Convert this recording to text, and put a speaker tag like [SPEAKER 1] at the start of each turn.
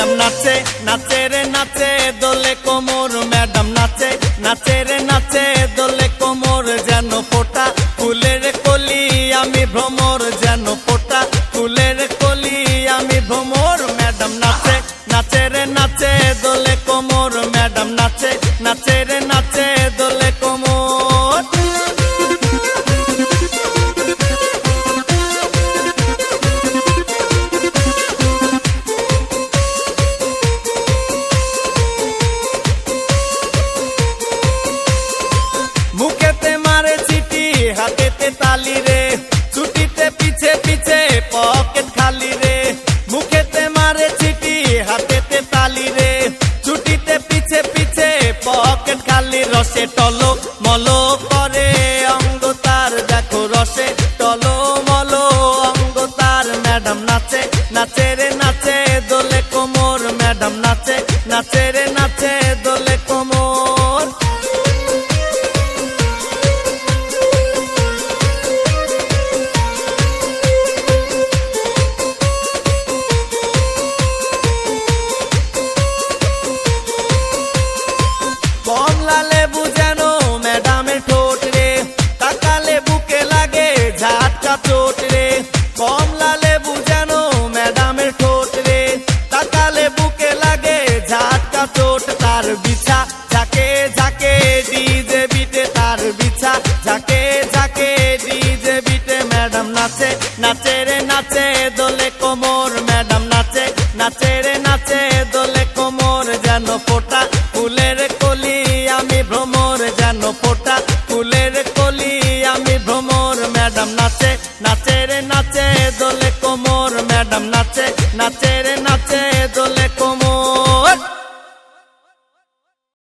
[SPEAKER 1] madam নাচে নাচে রে নাচে দোলে কোমর ম্যাডাম নাচে নাচে রে নাচে দোলে কোমর যেন ফোটা ফুলের কলি আমি ভ্রমর যেন ফোটা ফুলের কলি আমি ভ্রমর ম্যাডাম নাচে নাচে রে নাচে দোলে কোমর ম্যাডাম নাচে নাচে রে নাচে দোলে কোমর মুখেতে মারে চিঠি হাতেতে তালি রে ছুটিতে পিছে পিছে পকেট খালি রে মুখেতে মারে চিঠি হাতেতে তালি রে ছুটিতে পিছে পিছে পকেট খালি রসে টলো মলো করে অঙ্গ তার দেখো রসে টলো মলো অঙ্গ তার ম্যাডাম নাচে নাচে রে নাচে দোলে কোমর ম্যাডাম নাচে নাচে রে নাচে দোলে কোমর কমলা লেবু যেন ম্যাডামের ঠোঁট রে তাকালে বুকে লাগে ঝাটকা চোট রে কমলা লেবু যেন ম্যাডামের ঠোঁট রে তাকালে বুকে লাগে ঝাটকা চোট তার বিছা ঝাঁকে ঝাঁকে ডিজে বিটে তার বিছা ঝাঁকে ঝাঁকে ডিজে বিটে ম্যাডাম নাচে নাচে রে নাচে দোলে কোমর ম্যাডাম নাচে নাচে রে নাচে দোলে কোমর যেন ফোটা ফুলের কলি আমি ভ্রমর যেন ফোটা ফুলের কলি আমি ভ্রমর ম্যাডাম নাচে নাচে রে নাচে দোলে কোমর ম্যাডাম নাচে নাচে রে নাচে দোলে কোমর